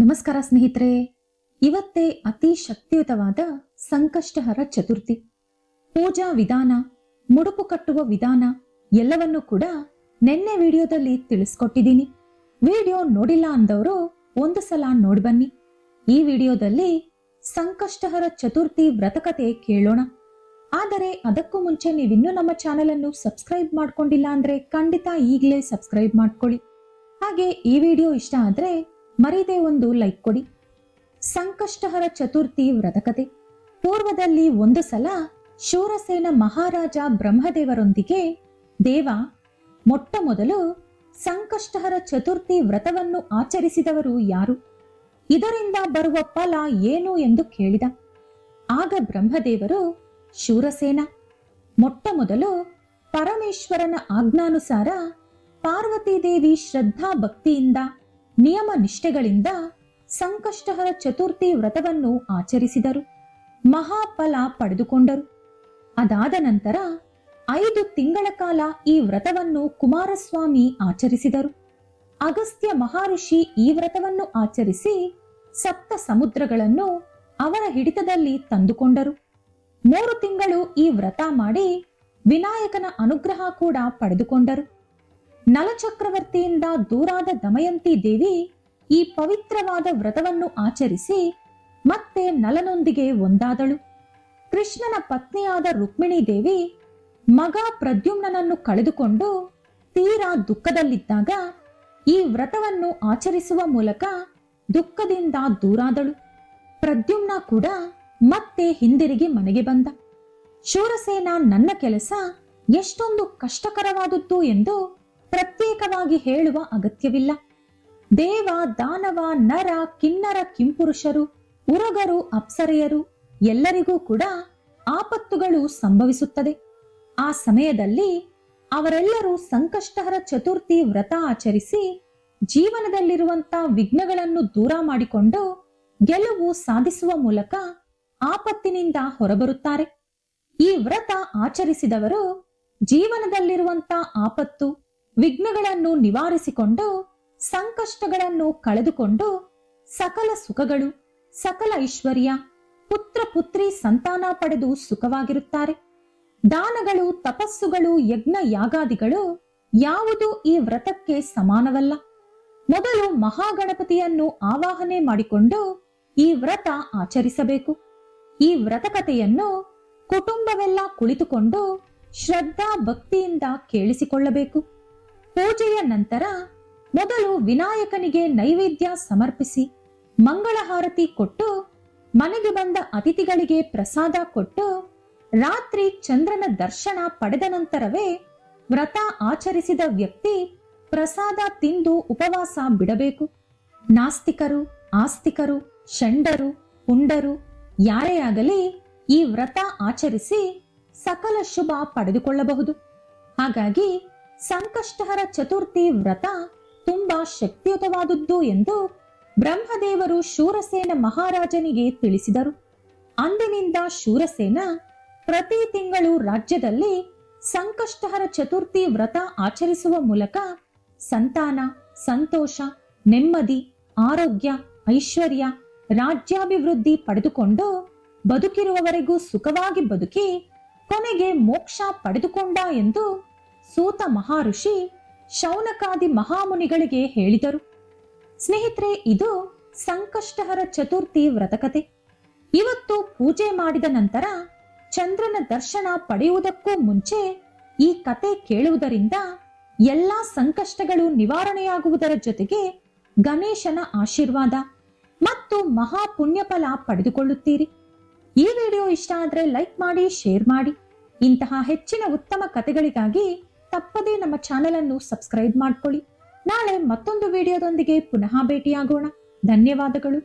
ನಮಸ್ಕಾರ ಸ್ನೇಹಿತರೆ, ಇವತ್ತೇ ಅತಿ ಶಕ್ತಿಯುತವಾದ ಸಂಕಷ್ಟಹರ ಚತುರ್ಥಿ. ಪೂಜಾ ವಿಧಾನ, ಮುಡುಪು ಕಟ್ಟುವ ವಿಧಾನ ಎಲ್ಲವನ್ನೂ ಕೂಡ ನಿನ್ನೆ ವಿಡಿಯೋದಲ್ಲಿ ತಿಳಿಸ್ಕೊಟ್ಟಿದ್ದೀನಿ. ವಿಡಿಯೋ ನೋಡಿಲ್ಲ ಅಂದವರು ಒಂದು ಸಲ ನೋಡ್ಬನ್ನಿ. ಈ ವಿಡಿಯೋದಲ್ಲಿ ಸಂಕಷ್ಟಹರ ಚತುರ್ಥಿ ವ್ರತಕತೆ ಕೇಳೋಣ. ಆದರೆ ಅದಕ್ಕೂ ಮುಂಚೆ ನೀವಿನ್ನೂ ನಮ್ಮ ಚಾನೆಲ್ ಅನ್ನು ಸಬ್ಸ್ಕ್ರೈಬ್ ಮಾಡ್ಕೊಂಡಿಲ್ಲ ಅಂದ್ರೆ ಖಂಡಿತ ಈಗಲೇ ಸಬ್ಸ್ಕ್ರೈಬ್ ಮಾಡ್ಕೊಳ್ಳಿ. ಹಾಗೆ ಈ ವಿಡಿಯೋ ಇಷ್ಟ ಆದ್ರೆ ಮರೀದೆ ಒಂದು ಲೈಕ್ ಕೊಡಿ. ಸಂಕಷ್ಟಹರ ಚತುರ್ಥಿ ವ್ರತಕತೆ. ಪೂರ್ವದಲ್ಲಿ ಒಂದು ಸಲ ಶೂರಸೇನ ಮಹಾರಾಜ ಬ್ರಹ್ಮದೇವರೊಂದಿಗೆ ದೇವ ಮೊಟ್ಟ ಮೊದಲು ಸಂಕಷ್ಟಹರ ಚತುರ್ಥಿ ವ್ರತವನ್ನು ಆಚರಿಸಿದವರು ಯಾರು? ಇದರಿಂದ ಬರುವ ಫಲ ಏನು ಎಂದು ಕೇಳಿದ. ಆಗ ಬ್ರಹ್ಮದೇವರು ಶೂರಸೇನ, ಮೊಟ್ಟ ಮೊದಲು ಪರಮೇಶ್ವರನ ಆಜ್ಞಾನುಸಾರ ಪಾರ್ವತೀ ದೇವಿ ಶ್ರದ್ಧಾ ಭಕ್ತಿಯಿಂದ ನಿಯಮ ನಿಷ್ಠೆಗಳಿಂದ ಸಂಕಷ್ಟಹರ ಚತುರ್ಥಿ ವ್ರತವನ್ನು ಆಚರಿಸಿದರು. ಮಹಾಫಲ ಪಡೆದುಕೊಂಡರು. ಅದಾದ ನಂತರ 5 ತಿಂಗಳ ಕಾಲ ಈ ವ್ರತವನ್ನು ಕುಮಾರಸ್ವಾಮಿ ಆಚರಿಸಿದರು. ಅಗಸ್ತ್ಯ ಮಹರ್ಷಿ ಈ ವ್ರತವನ್ನು ಆಚರಿಸಿ ಸಪ್ತ ಸಮುದ್ರಗಳನ್ನು ಅವರ ಹಿಡಿತದಲ್ಲಿ ತಂದುಕೊಂಡರು. 3 ತಿಂಗಳು ಈ ವ್ರತ ಮಾಡಿ ವಿನಾಯಕನ ಅನುಗ್ರಹ ಕೂಡ ಪಡೆದುಕೊಂಡರು. ನಲಚಕ್ರವರ್ತಿಯಿಂದ ದೂರಾದ ದಮಯಂತಿ ದೇವಿ ಈ ಪವಿತ್ರವಾದ ವ್ರತವನ್ನು ಆಚರಿಸಿ ಮತ್ತೆ ನಲನೊಂದಿಗೆ ಒಂದಾದಳು. ಕೃಷ್ಣನ ಪತ್ನಿಯಾದ ರುಕ್ಮಿಣಿ ದೇವಿ ಮಗ ಪ್ರದ್ಯುಮ್ನನನ್ನು ಕಳೆದುಕೊಂಡು ತೀರಾ ದುಃಖದಲ್ಲಿದ್ದಾಗ ಈ ವ್ರತವನ್ನು ಆಚರಿಸುವ ಮೂಲಕ ದುಃಖದಿಂದ ದೂರಾದಳು. ಪ್ರದ್ಯುಮ್ನ ಕೂಡ ಮತ್ತೆ ಹಿಂದಿರುಗಿ ಮನೆಗೆ ಬಂದ. ಶೂರಸೇನ ನನ್ನ ಕೆಲಸ ಎಷ್ಟೊಂದು ಕಷ್ಟಕರವಾದದ್ದು ಎಂದು ಪ್ರತ್ಯೇಕವಾಗಿ ಹೇಳುವ ಅಗತ್ಯವಿಲ್ಲ. ದೇವ, ದಾನವ, ನರ, ಕಿನ್ನರ, ಕಿಂಪುರುಷರು, ಉರಗರು, ಅಪ್ಸರೆಯರು ಎಲ್ಲರಿಗೂ ಕೂಡ ಆಪತ್ತುಗಳು ಸಂಭವಿಸುತ್ತದೆ. ಆ ಸಮಯದಲ್ಲಿ ಅವರೆಲ್ಲರೂ ಸಂಕಷ್ಟಹರ ಚತುರ್ಥಿ ವ್ರತ ಆಚರಿಸಿ ಜೀವನದಲ್ಲಿರುವಂತ ವಿಘ್ನಗಳನ್ನು ದೂರ ಮಾಡಿಕೊಂಡು ಗೆಲುವು ಸಾಧಿಸುವ ಮೂಲಕ ಆಪತ್ತಿನಿಂದ ಹೊರಬರುತ್ತಾರೆ. ಈ ವ್ರತ ಆಚರಿಸಿದವರು ಜೀವನದಲ್ಲಿರುವಂತ ಆಪತ್ತು ವಿಘ್ನಗಳನ್ನು ನಿವಾರಿಸಿಕೊಂಡು ಸಂಕಷ್ಟಗಳನ್ನು ಕಳೆದುಕೊಂಡು ಸಕಲ ಸುಖಗಳು, ಸಕಲ ಐಶ್ವರ್ಯ, ಪುತ್ರ ಪುತ್ರಿ ಸಂತಾನ ಪಡೆದು ಸುಖವಾಗಿರುತ್ತಾರೆ. ದಾನಗಳು, ತಪಸ್ಸುಗಳು, ಯಜ್ಞ ಯಾಗಾದಿಗಳು ಯಾವುದು ಈ ವ್ರತಕ್ಕೆ ಸಮಾನವಲ್ಲ. ಮೊದಲು ಮಹಾಗಣಪತಿಯನ್ನು ಆವಾಹನೆ ಮಾಡಿಕೊಂಡು ಈ ವ್ರತ ಆಚರಿಸಬೇಕು. ಈ ವ್ರತಕತೆಯನ್ನು ಕುಟುಂಬವೆಲ್ಲ ಕುಳಿತುಕೊಂಡು ಶ್ರದ್ಧಾ ಭಕ್ತಿಯಿಂದ ಕೇಳಿಸಿಕೊಳ್ಳಬೇಕು. ಪೂಜೆಯ ನಂತರ ಮೊದಲು ವಿನಾಯಕನಿಗೆ ನೈವೇದ್ಯ ಸಮರ್ಪಿಸಿ ಮಂಗಳಹಾರತಿ ಕೊಟ್ಟು ಮನೆಗೆ ಬಂದ ಅತಿಥಿಗಳಿಗೆ ಪ್ರಸಾದ ಕೊಟ್ಟು ರಾತ್ರಿ ಚಂದ್ರನ ದರ್ಶನ ಪಡೆದ ನಂತರವೇ ವ್ರತ ಆಚರಿಸಿದ ವ್ಯಕ್ತಿ ಪ್ರಸಾದ ತಿಂದು ಉಪವಾಸ ಬಿಡಬೇಕು. ನಾಸ್ತಿಕರು, ಆಸ್ತಿಕರು, ಷಂಡರು, ಪುಂಡರು ಯಾರೇ ಆಗಲಿ ಈ ವ್ರತ ಆಚರಿಸಿ ಸಕಲ ಶುಭ ಪಡೆದುಕೊಳ್ಳಬಹುದು. ಹಾಗಾಗಿ ಸಂಕಷ್ಟಹರ ಚತುರ್ಥಿ ವ್ರತ ತುಂಬಾ ಶಕ್ತಿಯುತವಾದದ್ದು ಎಂದು ಬ್ರಹ್ಮದೇವರು ಶೂರಸೇನ ಮಹಾರಾಜನಿಗೆ ತಿಳಿಸಿದರು. ಅಂದಿನಿಂದ ಶೂರಸೇನ ಪ್ರತಿ ತಿಂಗಳು ರಾಜ್ಯದಲ್ಲಿ ಸಂಕಷ್ಟಹರ ಚತುರ್ಥಿ ವ್ರತ ಆಚರಿಸುವ ಮೂಲಕ ಸಂತಾನ, ಸಂತೋಷ, ನೆಮ್ಮದಿ, ಆರೋಗ್ಯ, ಐಶ್ವರ್ಯ, ರಾಜ್ಯಾಭಿವೃದ್ಧಿ ಪಡೆದುಕೊಂಡು ಬದುಕಿರುವವರೆಗೂ ಸುಖವಾಗಿ ಬದುಕಿ ಕೊನೆಗೆ ಮೋಕ್ಷ ಪಡೆದುಕೊಂಡ ಎಂದು ಸೂತ ಮಹರ್ಷಿ ಶೌನಕಾದಿ ಮಹಾಮುನಿಗಳಿಗೆ ಹೇಳಿದರು. ಸ್ನೇಹಿತರೆ, ಇದು ಸಂಕಷ್ಟಹರ ಚತುರ್ಥಿ ವ್ರತಕತೆ. ಇವತ್ತು ಪೂಜೆ ಮಾಡಿದ ನಂತರ ಚಂದ್ರನ ದರ್ಶನ ಪಡೆಯುವುದಕ್ಕೂ ಮುಂಚೆ ಈ ಕತೆ ಕೇಳುವುದರಿಂದ ಎಲ್ಲಾ ಸಂಕಷ್ಟಗಳು ನಿವಾರಣೆಯಾಗುವುದರ ಜೊತೆಗೆ ಗಣೇಶನ ಆಶೀರ್ವಾದ ಮತ್ತು ಮಹಾ ಪುಣ್ಯಫಲ ಪಡೆದುಕೊಳ್ಳುತ್ತೀರಿ. ಈ ವಿಡಿಯೋ ಇಷ್ಟ ಆದ್ರೆ ಲೈಕ್ ಮಾಡಿ, ಶೇರ್ ಮಾಡಿ. ಇಂತಹ ಹೆಚ್ಚಿನ ಉತ್ತಮ ಕಥೆಗಳಿಗಾಗಿ ತಪ್ಪದೇ ನಮ್ಮ ಚಾನೆಲ್ ಅನ್ನು ಸಬ್ಸ್ಕ್ರೈಬ್ ಮಾಡ್ಕೊಳ್ಳಿ. ನಾಳೆ ಮತ್ತೊಂದು ವಿಡಿಯೋದೊಂದಿಗೆ ಪುನಃ ಭೇಟಿಯಾಗೋಣ. ಧನ್ಯವಾದಗಳು.